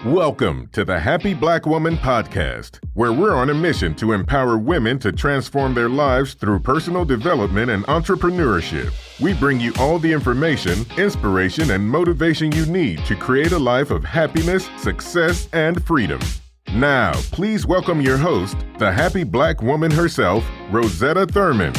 Welcome to the Happy Black Woman Podcast, where we're on a mission to empower women to transform their lives through personal development and entrepreneurship. We bring you all the information, inspiration, and motivation you need to create a life of happiness, success, and freedom. Now, please welcome your host, the happy Black woman herself, Rosetta Thurman.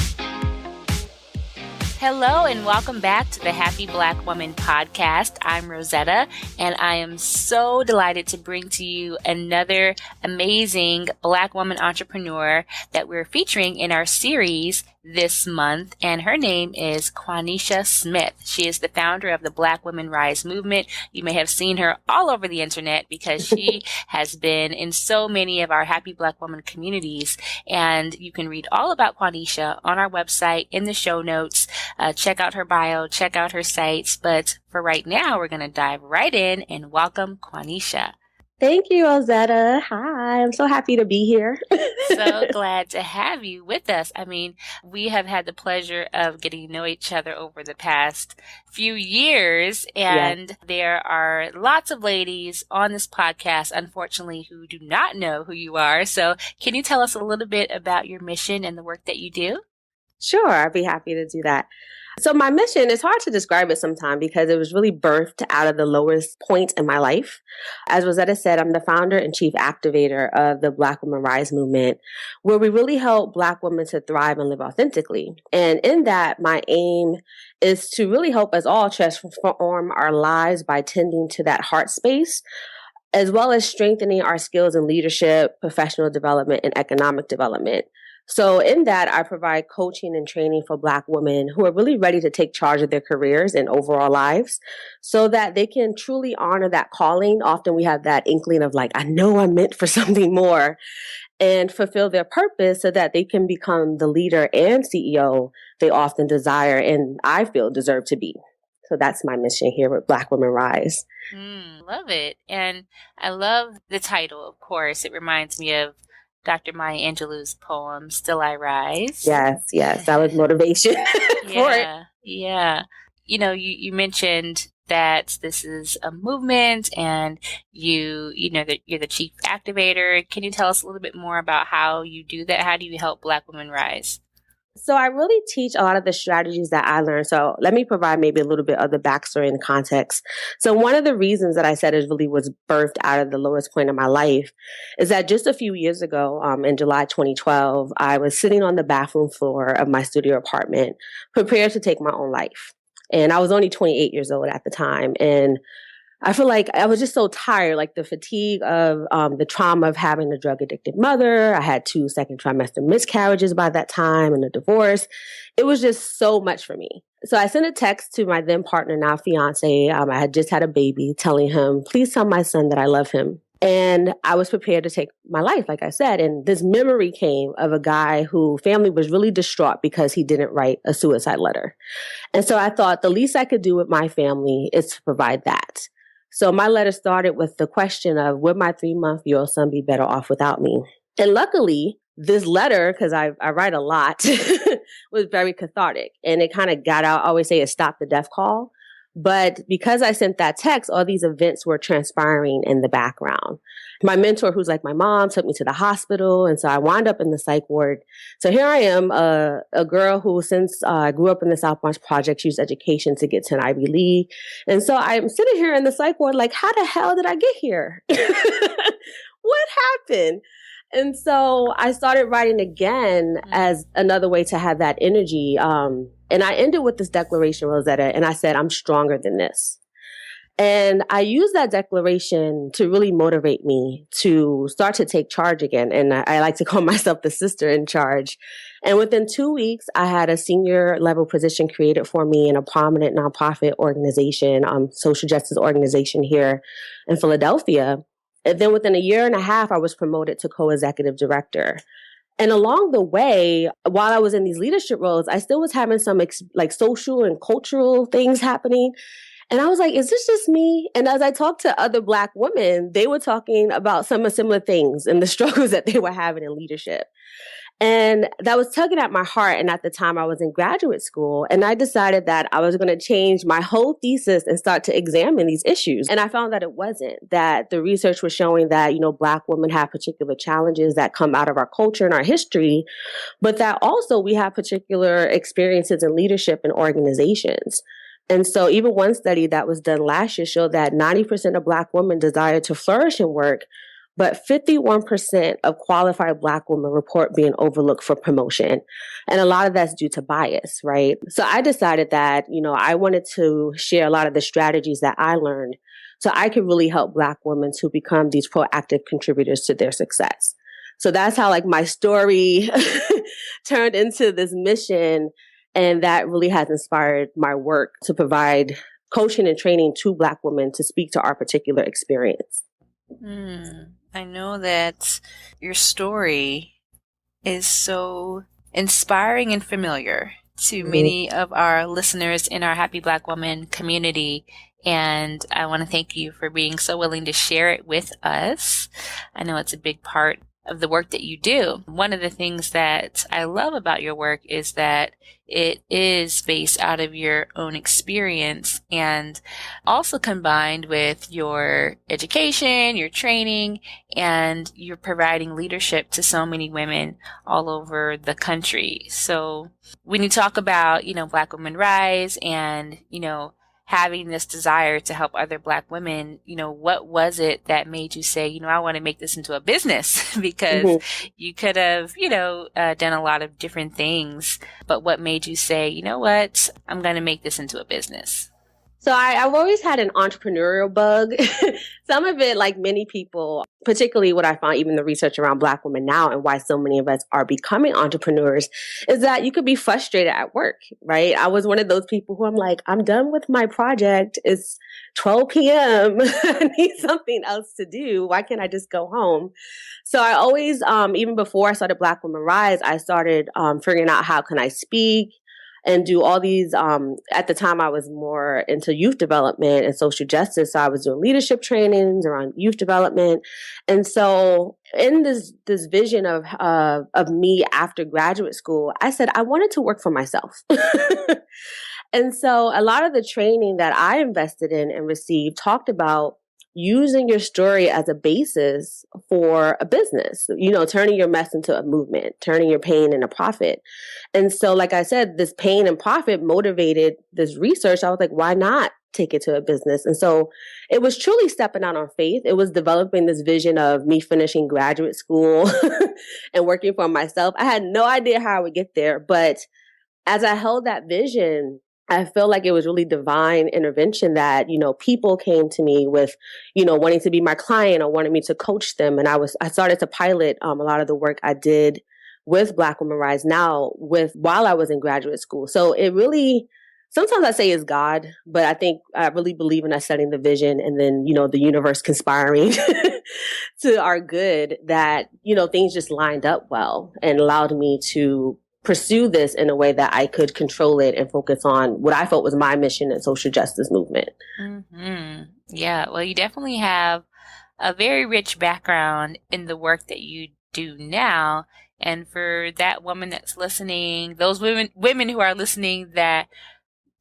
Hello and welcome back to the Happy Black Woman Podcast. I'm Rosetta and I am so delighted to bring to you another amazing Black woman entrepreneur that we're featuring in our series this month, and her name is Quanisha Smith. She is the founder of the Black Women Rise movement. You may have seen her all over the internet because she has been in so many of our Happy Black Woman communities, and you can read all about Quanisha on our website in the show notes. Check out her bio, check out her sites, but for right now, we're going to dive right in and welcome Quanisha. Thank you, Rosetta. Hi, I'm so happy to be here. So glad to have you with us. I mean, we have had the pleasure of getting to know each other over the past few years, and There are lots of ladies on this podcast, unfortunately, who do not know who you are. So can you tell us a little bit about your mission and the work that you do? Sure, I'd be happy to do that. So my mission, it's hard to describe it sometimes because it was really birthed out of the lowest point in my life. As Rosetta said, I'm the founder and chief activator of the Black Women Rise movement, where we really help Black women to thrive and live authentically. And in that, my aim is to really help us all transform our lives by tending to that heart space, as well as strengthening our skills in leadership, professional development, and economic development. So in that, I provide coaching and training for Black women who are really ready to take charge of their careers and overall lives so that they can truly honor that calling. Often we have that inkling of like, I know I'm meant for something more, and fulfill their purpose so that they can become the leader and CEO they often desire and I feel deserve to be. So that's my mission here with Black Women Rise. Love it. And I love the title, of course. It reminds me of Dr. Maya Angelou's poem, Still I Rise. Yes. That was motivation for it. Yeah. You know, you mentioned that this is a movement and you know that you're the chief activator. Can you tell us a little bit more about how you do that? How do you help Black women rise? So I really teach a lot of the strategies that I learned. So let me provide maybe a little bit of the backstory and context. So one of the reasons that I said it really was birthed out of the lowest point of my life is that just a few years ago, in July 2012, I was sitting on the bathroom floor of my studio apartment, prepared to take my own life. And I was only 28 years old at the time. And I feel like I was just so tired, like the fatigue of the trauma of having a drug addicted mother. I had 2 second trimester miscarriages by that time and a divorce. It was just so much for me. So I sent a text to my then partner, now fiance. I had just had a baby, telling him, please tell my son that I love him. And I was prepared to take my life, like I said. And this memory came of a guy whose family was really distraught because he didn't write a suicide letter. And so I thought the least I could do with my family is to provide that. So my letter started with the question of, would my 3-month-old son be better off without me? And luckily, this letter, because I write a lot, was very cathartic. And it kind of got out, I always say it stopped the death call. But because I sent that text, all these events were transpiring in the background. My mentor, who's like my mom, took me to the hospital. And so I wound up in the psych ward. So here I am, a girl who, since I grew up in the South Bronx Projects, used education to get to an Ivy League. And so I'm sitting here in the psych ward like, how the hell did I get here? What happened? And so I started writing again as another way to have that energy. And I ended with this declaration, Rosetta, and I said, I'm stronger than this. And I used that declaration to really motivate me to start to take charge again. And I like to call myself the sister in charge. And within 2 weeks, I had a senior level position created for me in a prominent nonprofit organization, social justice organization here in Philadelphia. And then within a year and a half, I was promoted to co-executive director. And along the way, while I was in these leadership roles, I still was having some like social and cultural things happening. And I was like, is this just me? And as I talked to other Black women, they were talking about some of similar things and the struggles that they were having in leadership. And that was tugging at my heart. And at the time I was in graduate school, and I decided that I was going to change my whole thesis and start to examine these issues. And I found that it wasn't, that the research was showing that, Black women have particular challenges that come out of our culture and our history, but that also we have particular experiences in leadership and organizations. And so even one study that was done last year showed that 90% of Black women desire to flourish in work, but 51% of qualified Black women report being overlooked for promotion. And a lot of that's due to bias, right? So I decided that, I wanted to share a lot of the strategies that I learned so I could really help Black women to become these proactive contributors to their success. So that's how my story turned into this mission. And that really has inspired my work to provide coaching and training to Black women to speak to our particular experience. I know that your story is so inspiring and familiar to many of our listeners in our Happy Black Woman community. And I want to thank you for being so willing to share it with us. I know it's a big part of the work that you do. One of the things that I love about your work is that it is based out of your own experience and also combined with your education, your training, and you're providing leadership to so many women all over the country. So when you talk about, Black Women Rise and, having this desire to help other Black women, what was it that made you say, I want to make this into a business? Because you could have, done a lot of different things, but what made you say, you know what, I'm going to make this into a business? So I've always had an entrepreneurial bug. Some of it, like many people, particularly what I found even the research around Black women now and why so many of us are becoming entrepreneurs, is that you could be frustrated at work, right? I was one of those people who I'm done with my project. It's 12 p.m. I need something else to do. Why can't I just go home? So I always, even before I started Black Women Rise, I started figuring out how can I speak and do all these, at the time I was more into youth development and social justice. So I was doing leadership trainings around youth development. And so in this vision of me after graduate school, I said, I wanted to work for myself. And so a lot of the training that I invested in and received talked about using your story as a basis for a business, turning your mess into a movement, turning your pain into profit. And so, like I said, this pain and profit motivated this research. I was like, why not take it to a business? And so it was truly stepping out on faith. It was developing this vision of me finishing graduate school and working for myself. I had no idea how I would get there, but as I held that vision, I feel like it was really divine intervention that, people came to me with, wanting to be my client or wanting me to coach them. And I started to pilot a lot of the work I did with Black Women Rise now while I was in graduate school. So it really, sometimes I say it's God, but I think I really believe in us setting the vision and then, the universe conspiring to our good that, things just lined up well and allowed me to pursue this in a way that I could control it and focus on what I felt was my mission and social justice movement. Yeah, well, you definitely have a very rich background in the work that you do now. And for that woman that's listening, those women who are listening that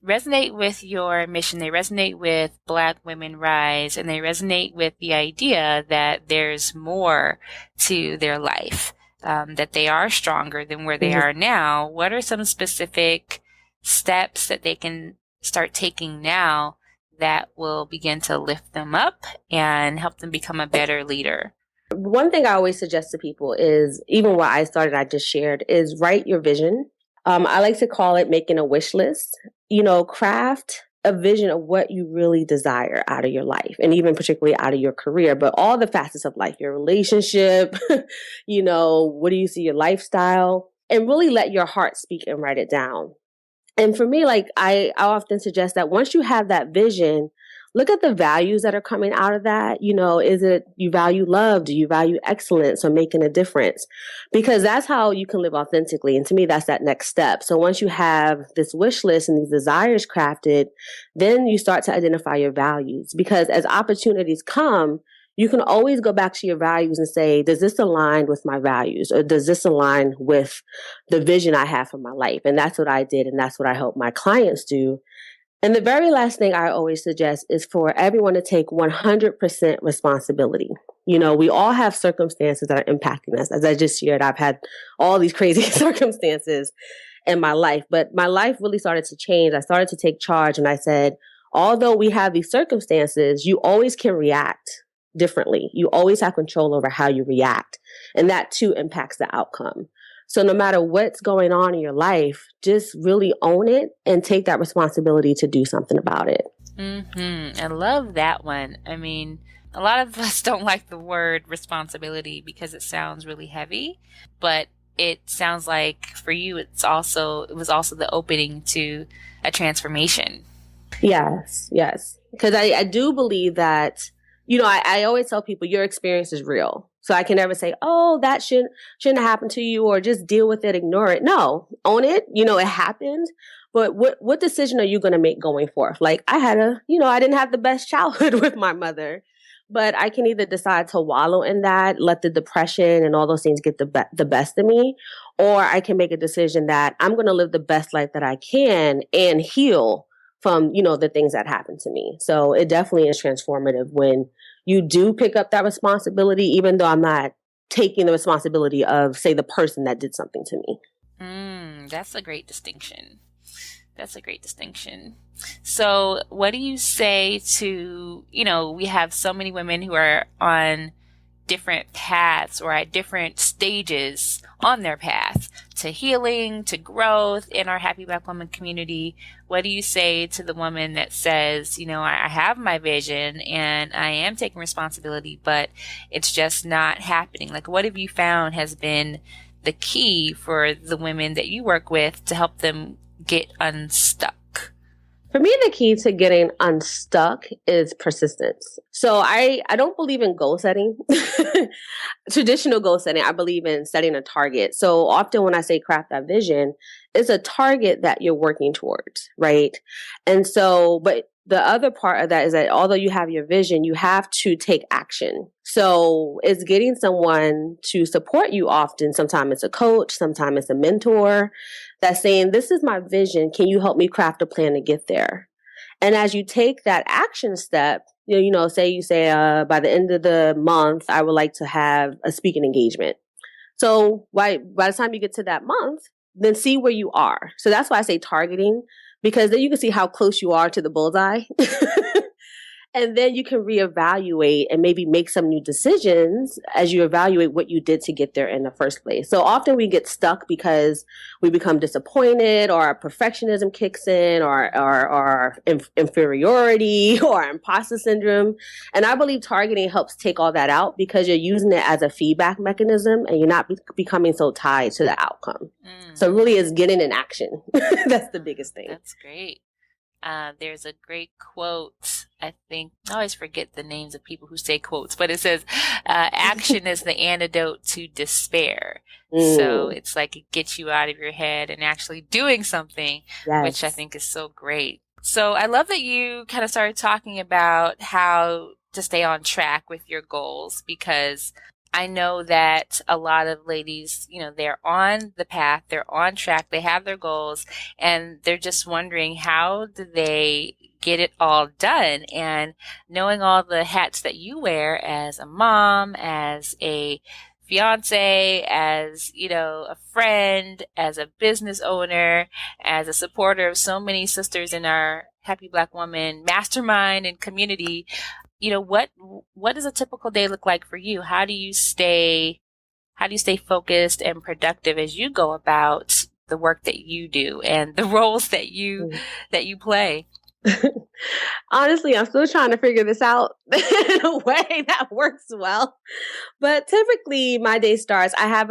resonate with your mission, they resonate with Black Women Rise, and they resonate with the idea that there's more to their life. That they are stronger than where they are now. What are some specific steps that they can start taking now that will begin to lift them up and help them become a better leader? One thing I always suggest to people is, even what I just shared, is write your vision. I like to call it making a wish list. Craft a vision of what you really desire out of your life and even particularly out of your career, but all the facets of life, your relationship, what do you see, your lifestyle, and really let your heart speak and write it down. And for me, I often suggest that once you have that vision, look at the values that are coming out of that. Is it you value love? Do you value excellence or making a difference? Because that's how you can live authentically. And to me, that's that next step. So once you have this wish list and these desires crafted, then you start to identify your values. Because as opportunities come, you can always go back to your values and say, does this align with my values? Or does this align with the vision I have for my life? And that's what I did. And that's what I help my clients do. And the very last thing I always suggest is for everyone to take 100% responsibility. We all have circumstances that are impacting us. As I just shared, I've had all these crazy circumstances in my life, but my life really started to change. I started to take charge, and I said, although we have these circumstances, you always can react differently. You always have control over how you react, and that too impacts the outcome. So no matter what's going on in your life, just really own it and take that responsibility to do something about it. I love that one. I mean, a lot of us don't like the word responsibility because it sounds really heavy, but it sounds like for you, it was also the opening to a transformation. Yes. Because I do believe that, I always tell people your experience is real. So I can never say, oh, that shouldn't have happened to you, or just deal with it, ignore it. No, own it. It happened. But what decision are you going to make going forth? Like I didn't have the best childhood with my mother, but I can either decide to wallow in that, let the depression and all those things get the best of me, or I can make a decision that I'm going to live the best life that I can and heal from, the things that happened to me. So it definitely is transformative when you do pick up that responsibility, even though I'm not taking the responsibility of, say, the person that did something to me. That's a great distinction. So what do you say to, we have so many women who are on different paths or at different stages on their path to healing, to growth in our Happy Black Woman community. What do you say to the woman that says, I have my vision and I am taking responsibility, but it's just not happening? Like, what have you found has been the key for the women that you work with to help them get unstuck? For me, the key to getting unstuck is persistence. So I don't believe in goal setting, traditional goal setting. I believe in setting a target. So often when I say craft that vision, it's a target that you're working towards, right? And so, but the other part of that is that although you have your vision, you have to take action. So it's getting someone to support you often. Sometimes it's a coach, sometimes it's a mentor that's saying, this is my vision. Can you help me craft a plan to get there? And as you take that action step, say you say, by the end of the month, I would like to have a speaking engagement. So by the time you get to that month, then see where you are. So that's why I say targeting, because then you can see how close you are to the bullseye. And then you can reevaluate and maybe make some new decisions as you evaluate what you did to get there in the first place. So often we get stuck because we become disappointed, or our perfectionism kicks in, or our inferiority or our imposter syndrome. And I believe targeting helps take all that out because you're using it as a feedback mechanism and you're not becoming so tied to the outcome. So it really is getting in action. That's the biggest thing. That's great. There's a great quote. I always forget the names of people who say quotes, but it says, action is the antidote to despair. So it's like it gets you out of your head and actually doing something, which I think is so great. So I love that you kind of started talking about how to stay on track with your goals, because I know that a lot of ladies, they're on the path, they're on track, they have their goals, and they're just wondering, how do they get it all done? And knowing all the hats that you wear as a mom, as a fiance, as, a friend, as a business owner, as a supporter of so many sisters in our Happy Black Woman mastermind and community, what does a typical day look like for you? How do you stay focused and productive as you go about the work that you do and the roles that you play? Honestly, I'm still trying to figure this out in a way that works well. But typically my day starts, I have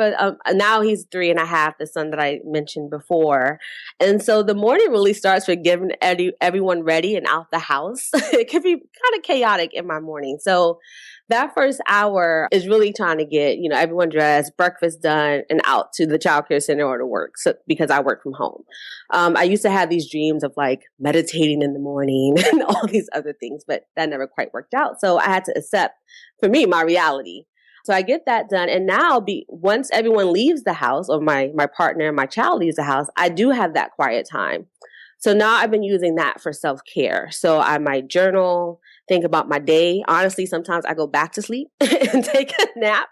now he's 3.5, the son that I mentioned before. And so the morning really starts with getting everyone ready and out the house. It can be kind of chaotic in my morning. So that first hour is really trying to get, everyone dressed, breakfast done, and out to the childcare center or to work. So because I work from home, I used to have these dreams of like meditating in the morning and all these other things, but that never quite worked out. So I had to accept, for me, my reality. So I get that done. And now once everyone leaves the house, or my partner and my child leaves the house, I do have that quiet time. So now I've been using that for self-care. So I might journal, think about my day. Honestly, sometimes I go back to sleep and take a nap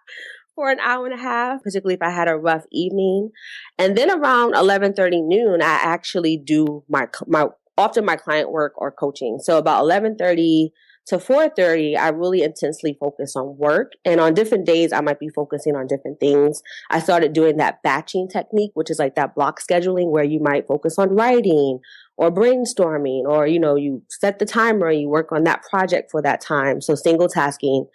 for an hour and a half, particularly if I had a rough evening. And then around 11:30 noon, I actually do often my client work or coaching. So about 11:30 to 4:30, I really intensely focus on work. And on different days, I might be focusing on different things. I started doing that batching technique, which is like that block scheduling where you might focus on writing or brainstorming, or, you set the timer and you work on that project for that time. So single tasking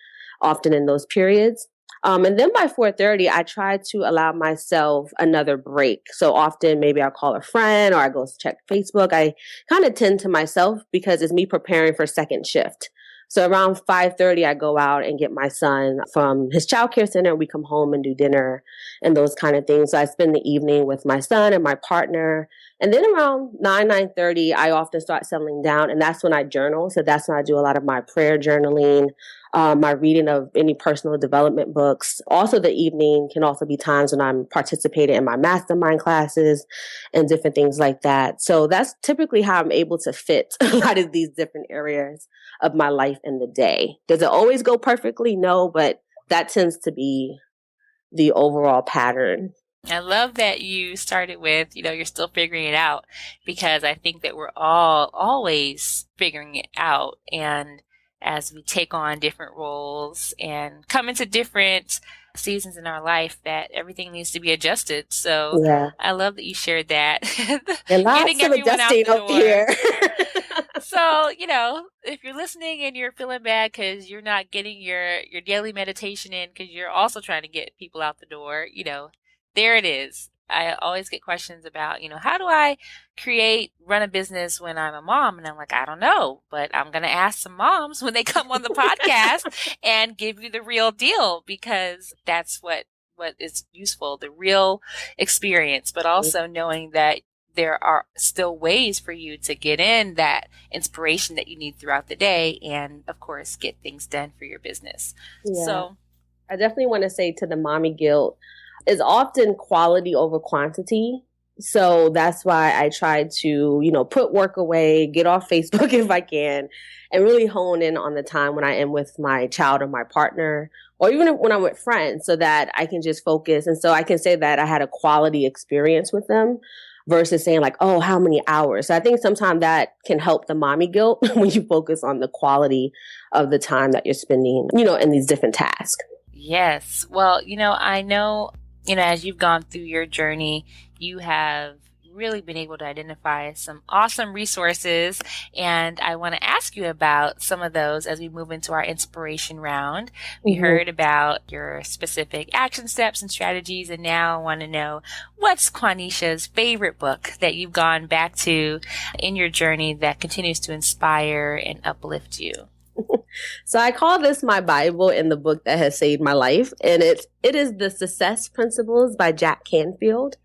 often in those periods. And then by 4:30, I try to allow myself another break. So often maybe I'll call a friend or I go check Facebook. I kind of tend to myself because it's me preparing for second shift. So around 5:30, I go out and get my son from his childcare center. We come home and do dinner and those kind of things. So I spend the evening with my son and my partner. And then around 9:30, I often start settling down, and that's when I journal. So that's when I do a lot of my prayer journaling, my reading of any personal development books. Also, the evening can also be times when I'm participating in my mastermind classes and different things like that. So that's typically how I'm able to fit a lot of these different areas of my life in the day. Does it always go perfectly? No, but that tends to be the overall pattern. I love that you started with, you're still figuring it out, because I think that we're all always figuring it out. And as we take on different roles and come into different seasons in our life, that everything needs to be adjusted. So Yeah. I love that you shared that. And lots of adjusting up here. So, if you're listening and you're feeling bad because you're not getting your daily meditation in because you're also trying to get people out the door, there it is. I always get questions about, how do I run a business when I'm a mom? And I'm like, I don't know, but I'm going to ask some moms when they come on the podcast and give you the real deal, because that's what is useful, the real experience, but also knowing that there are still ways for you to get in that inspiration that you need throughout the day and, of course, get things done for your business. Yeah. So I definitely want to say to the mommy guilt, is often quality over quantity. So that's why I try to, put work away, get off Facebook if I can, and really hone in on the time when I am with my child or my partner, or even when I'm with friends, so that I can just focus. And so I can say that I had a quality experience with them versus saying like, oh, how many hours? So I think sometimes that can help the mommy guilt when you focus on the quality of the time that you're spending, in these different tasks. Yes. Well, I know, as you've gone through your journey, you have really been able to identify some awesome resources. And I want to ask you about some of those as we move into our inspiration round. We heard about your specific action steps and strategies. And now I want to know, what's Quanisha's favorite book that you've gone back to in your journey that continues to inspire and uplift you? So I call this my Bible and the book that has saved my life. And it is The Success Principles by Jack Canfield.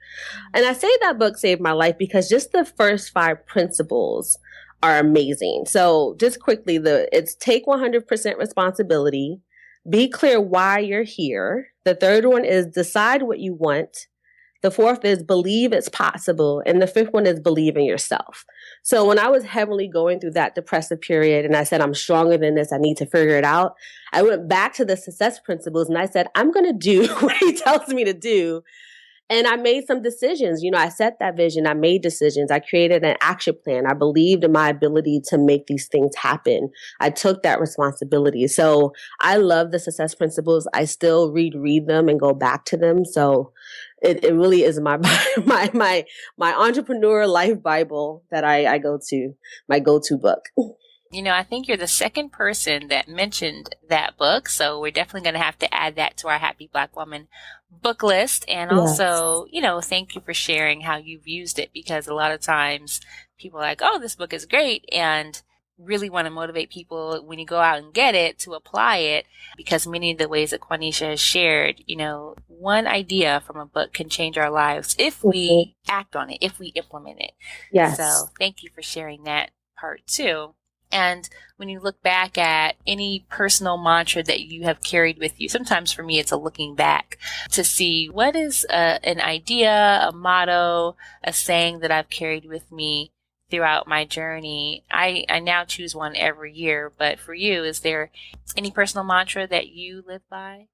And I say that book saved my life because just the first 5 principles are amazing. So just quickly, it's take 100% responsibility, be clear why you're here. The third one is decide what you want. The fourth is believe it's possible. And the fifth one is believe in yourself. So when I was heavily going through that depressive period and I said, I'm stronger than this, I need to figure it out, I went back to the success principles and I said, I'm going to do what he tells me to do. And I made some decisions. I set that vision. I made decisions. I created an action plan. I believed in my ability to make these things happen. I took that responsibility. So I love the success principles. I still read them and go back to them. So it really is my entrepreneur life Bible that I go to, my go-to book. I think you're the second person that mentioned that book. So we're definitely going to have to add that to our Happy Black Woman book list. And also, thank you for sharing how you've used it, because a lot of times people are like, oh, this book is great, and really want to motivate people when you go out and get it to apply it, because many of the ways that Quanisha has shared, one idea from a book can change our lives if we act on it, if we implement it. Yes. So thank you for sharing that part too. And when you look back at any personal mantra that you have carried with you, sometimes for me, it's a looking back to see what is an idea, a motto, a saying that I've carried with me throughout my journey. I now choose one every year, but for you, is there any personal mantra that you live by?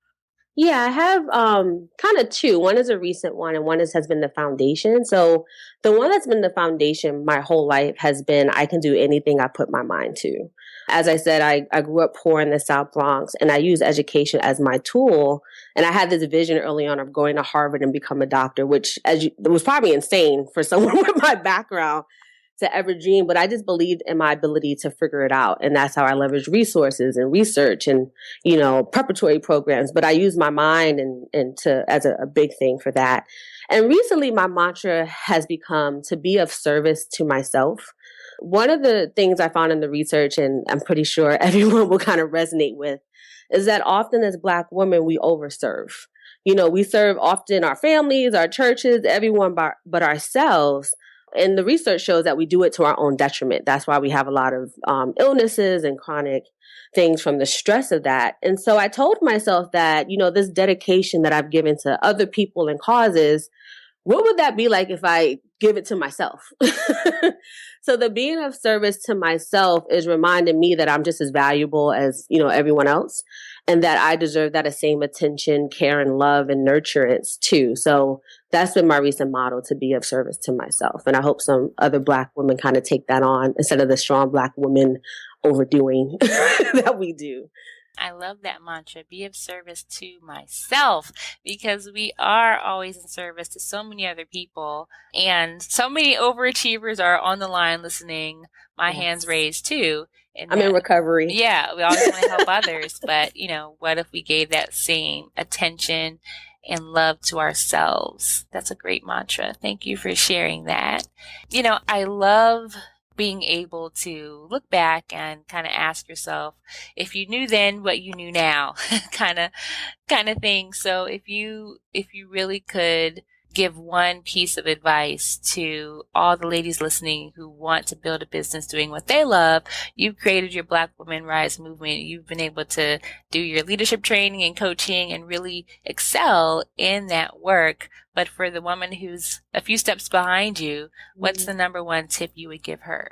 Yeah, I have kind of two. One is a recent one and has been the foundation. So the one that's been the foundation my whole life has been I can do anything I put my mind to. As I said, I grew up poor in the South Bronx and I use education as my tool. And I had this vision early on of going to Harvard and become a doctor, which it was probably insane for someone with my background to ever dream, but I just believed in my ability to figure it out. And that's how I leveraged resources and research and, preparatory programs. But I use my mind and to as a big thing for that. And recently my mantra has become to be of service to myself. One of the things I found in the research, and I'm pretty sure everyone will kind of resonate with, is that often as Black women, we overserve. We serve often our families, our churches, everyone but ourselves. And the research shows that we do it to our own detriment. That's why we have a lot of illnesses and chronic things from the stress of that. And so I told myself that, this dedication that I've given to other people and causes, what would that be like if I give it to myself? So the being of service to myself is reminding me that I'm just as valuable as, everyone else, and that I deserve that same attention, care, and love and nurturance too. So that's been my recent motto, to be of service to myself. And I hope some other Black women kind of take that on instead of the strong Black women overdoing that we do. I love that mantra, be of service to myself, because we are always in service to so many other people, and so many overachievers are on the line listening. My hands raised too. And I'm in recovery. Yeah, we always want to help others, but what if we gave that same attention and love to ourselves? That's a great mantra. Thank you for sharing that. I love being able to look back and kind of ask yourself, if you knew then what you knew now, kind of thing. So if you really could give one piece of advice to all the ladies listening who want to build a business doing what they love, you've created your Black Women Rise movement. You've been able to do your leadership training and coaching and really excel in that work. But for the woman who's a few steps behind you, what's the number one tip you would give her?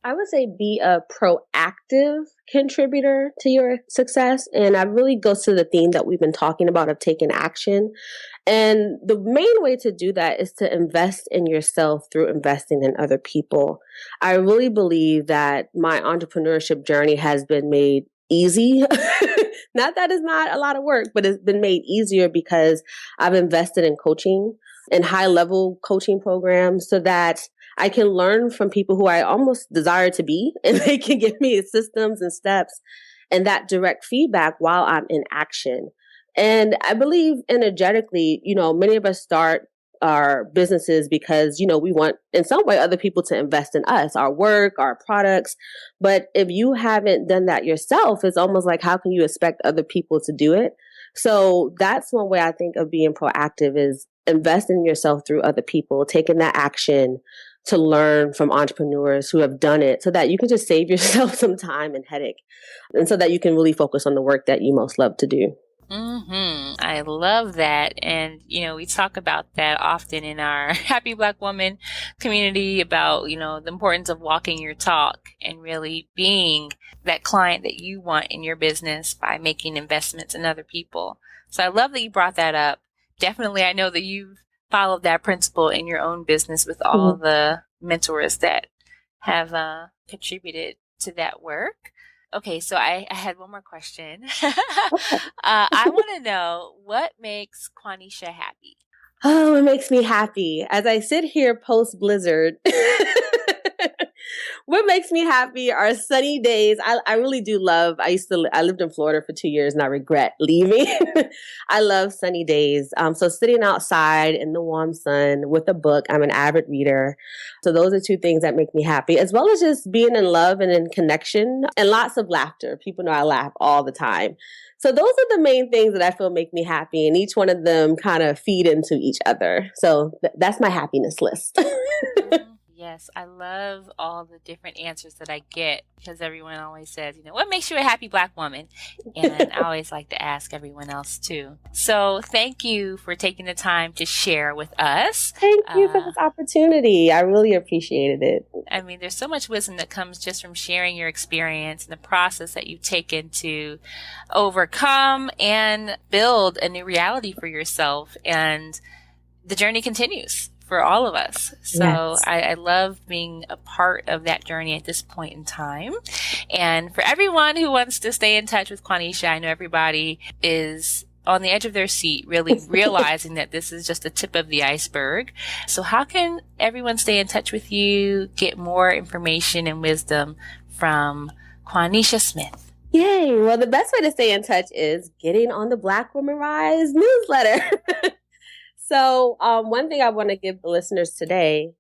I would say be a proactive contributor to your success. And that really goes to the theme that we've been talking about of taking action. And the main way to do that is to invest in yourself through investing in other people. I really believe that my entrepreneurship journey has been made easy. Not that it's not a lot of work, but it's been made easier because I've invested in coaching and high level coaching programs so that I can learn from people who I almost desire to be, and they can give me systems and steps and that direct feedback while I'm in action. And I believe energetically, many of us start our businesses because, we want in some way other people to invest in us, our work, our products. But if you haven't done that yourself, it's almost like, how can you expect other people to do it? So that's one way I think of being proactive, is investing in yourself through other people, taking that action to learn from entrepreneurs who have done it so that you can just save yourself some time and headache, and so that you can really focus on the work that you most love to do. I love that. And, we talk about that often in our Happy Black Woman community about, the importance of walking your talk and really being that client that you want in your business by making investments in other people. So I love that you brought that up. Definitely, I know that you've followed that principle in your own business with all the mentors that have contributed to that work. Okay, so I had one more question. I want to know, what makes Quanisha happy? Oh, it makes me happy. As I sit here post blizzard, what makes me happy are sunny days. I really do love, I lived in Florida for 2 years and I regret leaving. I love sunny days. So sitting outside in the warm sun with a book, I'm an avid reader. So those are two things that make me happy, as well as just being in love and in connection and lots of laughter. People know I laugh all the time. So those are the main things that I feel make me happy, and each one of them kind of feed into each other. So that's my happiness list. Yes, I love all the different answers that I get because everyone always says, what makes you a happy Black woman? And I always like to ask everyone else too. So thank you for taking the time to share with us. Thank you for this opportunity. I really appreciated it. I mean, there's so much wisdom that comes just from sharing your experience and the process that you've taken to overcome and build a new reality for yourself. And the journey continues for all of us. So Yes. I love being a part of that journey at this point in time. And for everyone who wants to stay in touch with Quanisha, I know everybody is on the edge of their seat, really realizing that this is just the tip of the iceberg. So how can everyone stay in touch with you, get more information and wisdom from Quanisha Smith? Yay. Well, the best way to stay in touch is getting on the Black Women Rise newsletter. So one thing I want to give the listeners today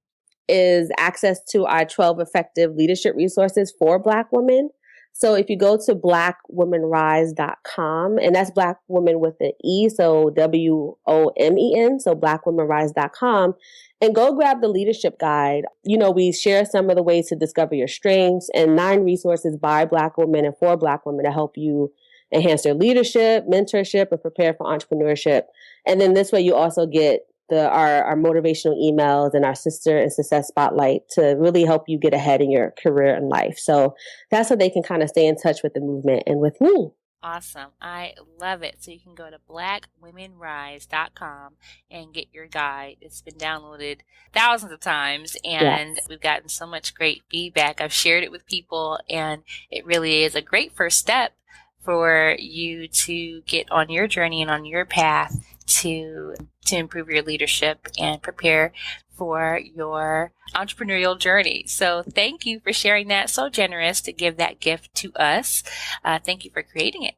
is access to our 12 effective leadership resources for Black women. So if you go to blackwomenrise.com, and that's Black women with an E, so WOMEN, so blackwomenrise.com, and go grab the leadership guide. We share some of the ways to discover your strengths and 9 resources by Black women and for Black women to help you enhance their leadership, mentorship, and prepare for entrepreneurship. And then this way you also get our motivational emails and our Sister and Success Spotlight to really help you get ahead in your career and life. So that's how they can kind of stay in touch with the movement and with me. Awesome. I love it. So you can go to blackwomenrise.com and get your guide. It's been downloaded thousands of times and Yes. We've gotten so much great feedback. I've shared it with people and it really is a great first step for you to get on your journey and on your path to improve your leadership and prepare for your entrepreneurial journey. So thank you for sharing that. So generous to give that gift to us. Thank you for creating it.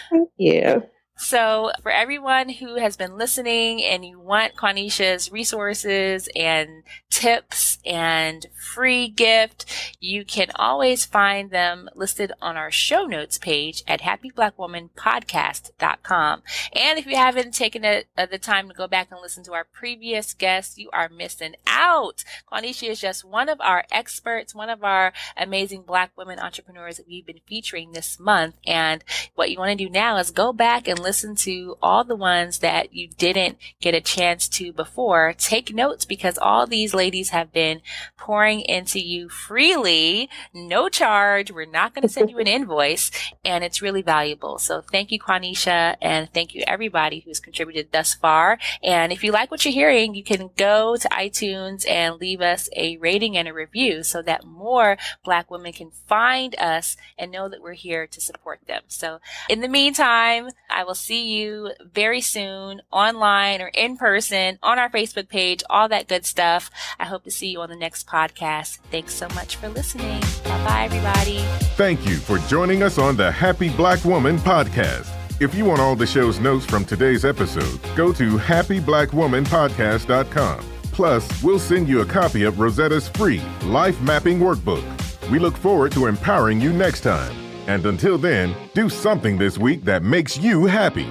Thank you. So for everyone who has been listening and you want Quanisha's resources and tips and free gift, you can always find them listed on our show notes page at happyblackwomanpodcast.com. And if you haven't taken the time to go back and listen to our previous guests, you are missing out. Quanisha is just one of our experts, one of our amazing Black women entrepreneurs that we've been featuring this month. And what you want to do now is go back and listen to all the ones that you didn't get a chance to before. Take notes because all these ladies have been pouring into you freely, no charge. We're not going to send you an invoice, and it's really valuable. So thank you, Quanisha, and thank you everybody who's contributed thus far. And if you like what you're hearing, you can go to iTunes and leave us a rating and a review so that more Black women can find us and know that we're here to support them. So in the meantime, I will see you very soon online or in person on our Facebook page, all that good stuff. I hope to see you on the next podcast. Thanks so much for listening. Bye-bye, everybody. Thank you for joining us on the Happy Black Woman podcast. If you want all the show's notes from today's episode, go to happyblackwomanpodcast.com. Plus, we'll send you a copy of Rosetta's free life mapping workbook. We look forward to empowering you next time. And until then, do something this week that makes you happy.